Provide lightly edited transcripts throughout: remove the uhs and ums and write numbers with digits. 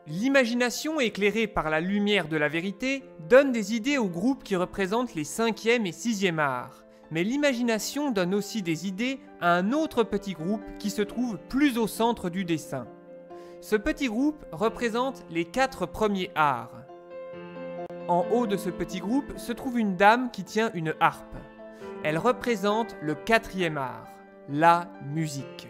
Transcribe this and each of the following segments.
L'imagination éclairée par la lumière de la vérité donne des idées aux groupes qui représentent les 5e et 6e arts. Mais l'imagination donne aussi des idées à un autre petit groupe qui se trouve plus au centre du dessin. Ce petit groupe représente les 4 premiers arts. En haut de ce petit groupe se trouve une dame qui tient une harpe. Elle représente le 4e art, la musique.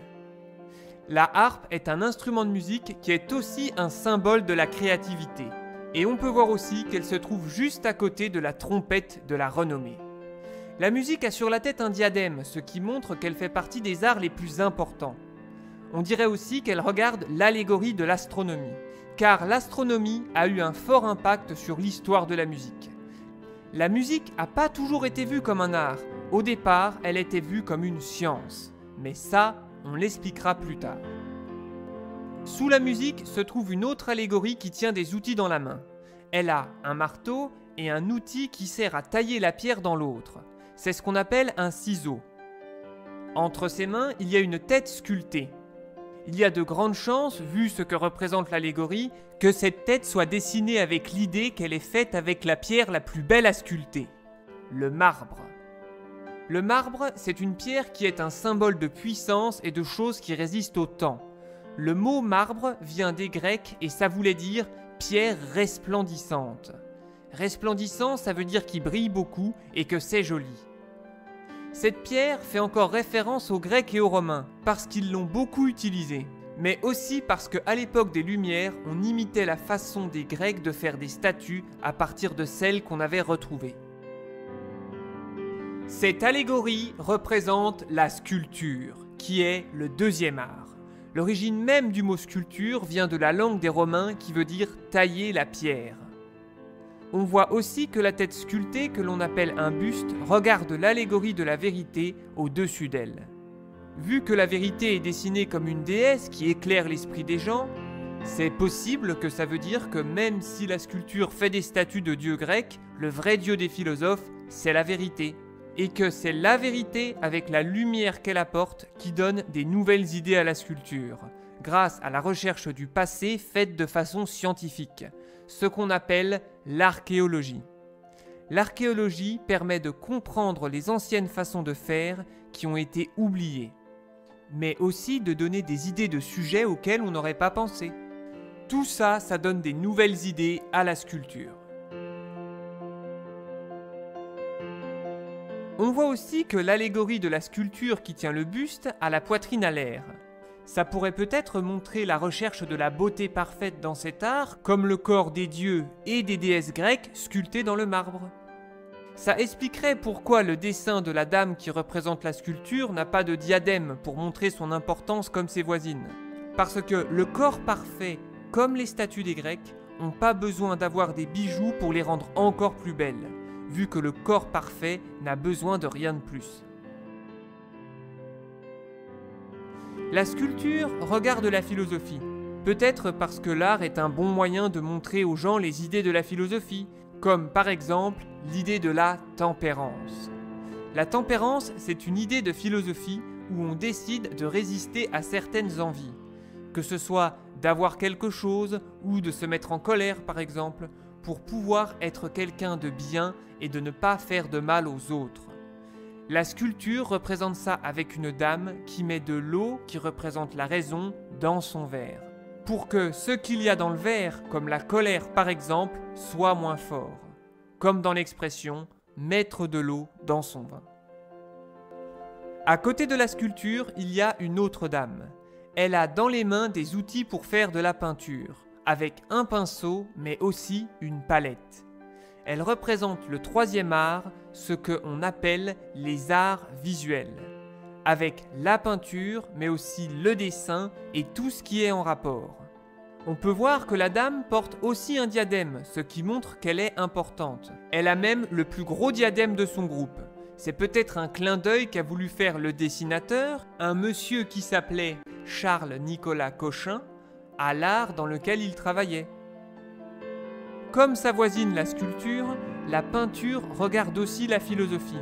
La harpe est un instrument de musique qui est aussi un symbole de la créativité. Et on peut voir aussi qu'elle se trouve juste à côté de la trompette de la renommée. La musique a sur la tête un diadème, ce qui montre qu'elle fait partie des arts les plus importants. On dirait aussi qu'elle regarde l'allégorie de l'astronomie, car l'astronomie a eu un fort impact sur l'histoire de la musique. La musique n'a pas toujours été vue comme un art. Au départ, elle était vue comme une science. Mais ça, on l'expliquera plus tard. Sous la musique se trouve une autre allégorie qui tient des outils dans la main. Elle a un marteau et un outil qui sert à tailler la pierre dans l'autre. C'est ce qu'on appelle un ciseau. Entre ses mains, il y a une tête sculptée. Il y a de grandes chances, vu ce que représente l'allégorie, que cette tête soit dessinée avec l'idée qu'elle est faite avec la pierre la plus belle à sculpter, le marbre. Le marbre, c'est une pierre qui est un symbole de puissance et de choses qui résistent au temps. Le mot marbre vient des Grecs et ça voulait dire pierre resplendissante. Resplendissant, ça veut dire qu'il brille beaucoup et que c'est joli. Cette pierre fait encore référence aux Grecs et aux Romains, parce qu'ils l'ont beaucoup utilisée, mais aussi parce qu'à l'époque des Lumières, on imitait la façon des Grecs de faire des statues à partir de celles qu'on avait retrouvées. Cette allégorie représente la sculpture, qui est le 2e art. L'origine même du mot sculpture vient de la langue des Romains qui veut dire tailler la pierre. On voit aussi que la tête sculptée, que l'on appelle un buste, regarde l'allégorie de la vérité au-dessus d'elle. Vu que la vérité est dessinée comme une déesse qui éclaire l'esprit des gens, c'est possible que ça veut dire que même si la sculpture fait des statues de dieux grecs, le vrai dieu des philosophes, c'est la vérité. Et que c'est la vérité, avec la lumière qu'elle apporte, qui donne des nouvelles idées à la sculpture, grâce à la recherche du passé faite de façon scientifique, ce qu'on appelle l'archéologie. L'archéologie permet de comprendre les anciennes façons de faire qui ont été oubliées, mais aussi de donner des idées de sujets auxquels on n'aurait pas pensé. Tout ça, ça donne des nouvelles idées à la sculpture. On voit aussi que l'allégorie de la sculpture qui tient le buste a la poitrine à l'air. Ça pourrait peut-être montrer la recherche de la beauté parfaite dans cet art, comme le corps des dieux et des déesses grecques sculptés dans le marbre. Ça expliquerait pourquoi le dessin de la dame qui représente la sculpture n'a pas de diadème pour montrer son importance comme ses voisines. Parce que le corps parfait, comme les statues des Grecs, n'ont pas besoin d'avoir des bijoux pour les rendre encore plus belles, vu que le corps parfait n'a besoin de rien de plus. La sculpture regarde la philosophie, peut-être parce que l'art est un bon moyen de montrer aux gens les idées de la philosophie, comme par exemple l'idée de la tempérance. La tempérance, c'est une idée de philosophie où on décide de résister à certaines envies, que ce soit d'avoir quelque chose ou de se mettre en colère par exemple, pour pouvoir être quelqu'un de bien et de ne pas faire de mal aux autres. La sculpture représente ça avec une dame qui met de l'eau, qui représente la raison, dans son verre, pour que ce qu'il y a dans le verre, comme la colère par exemple, soit moins fort, comme dans l'expression « mettre de l'eau dans son vin ». À côté de la sculpture, il y a une autre dame. Elle a dans les mains des outils pour faire de la peinture, avec un pinceau, mais aussi une palette. Elle représente le 3e art, ce qu'on appelle les arts visuels, avec la peinture, mais aussi le dessin et tout ce qui est en rapport. On peut voir que la dame porte aussi un diadème, ce qui montre qu'elle est importante. Elle a même le plus gros diadème de son groupe. C'est peut-être un clin d'œil qu'a voulu faire le dessinateur, un monsieur qui s'appelait Charles-Nicolas Cochin, à l'art dans lequel il travaillait. Comme sa voisine la sculpture, la peinture regarde aussi la philosophie.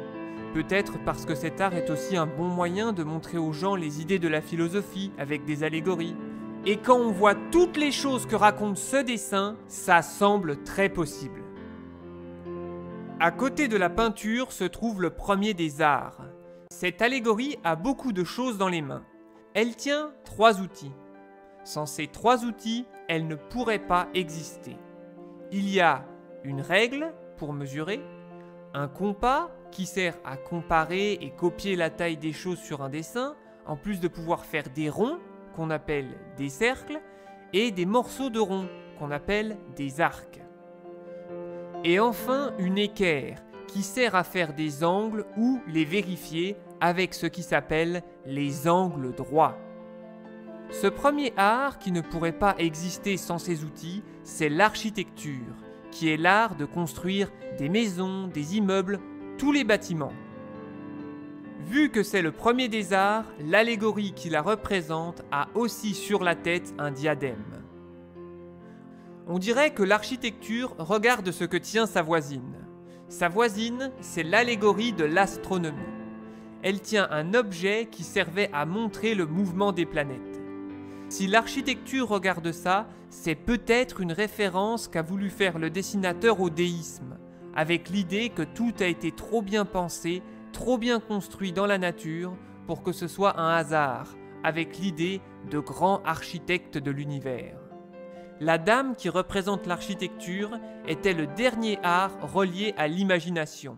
Peut-être parce que cet art est aussi un bon moyen de montrer aux gens les idées de la philosophie avec des allégories. Et quand on voit toutes les choses que raconte ce dessin, ça semble très possible. À côté de la peinture se trouve le premier des arts. Cette allégorie a beaucoup de choses dans les mains. Elle tient 3 outils. Sans ces 3 outils, elle ne pourrait pas exister. Il y a une règle pour mesurer, un compas qui sert à comparer et copier la taille des choses sur un dessin, en plus de pouvoir faire des ronds, qu'on appelle des cercles, et des morceaux de ronds, qu'on appelle des arcs. Et enfin, une équerre, qui sert à faire des angles ou les vérifier avec ce qui s'appelle les angles droits. Ce premier art, qui ne pourrait pas exister sans ces outils, c'est l'architecture, qui est l'art de construire des maisons, des immeubles, tous les bâtiments. Vu que c'est le premier des arts, l'allégorie qui la représente a aussi sur la tête un diadème. On dirait que l'architecture regarde ce que tient sa voisine. Sa voisine, c'est l'allégorie de l'astronomie. Elle tient un objet qui servait à montrer le mouvement des planètes. Si l'architecture regarde ça, c'est peut-être une référence qu'a voulu faire le dessinateur au déisme, avec l'idée que tout a été trop bien pensé, trop bien construit dans la nature pour que ce soit un hasard, avec l'idée de grands architectes de l'univers. La dame qui représente l'architecture était le dernier art relié à l'imagination.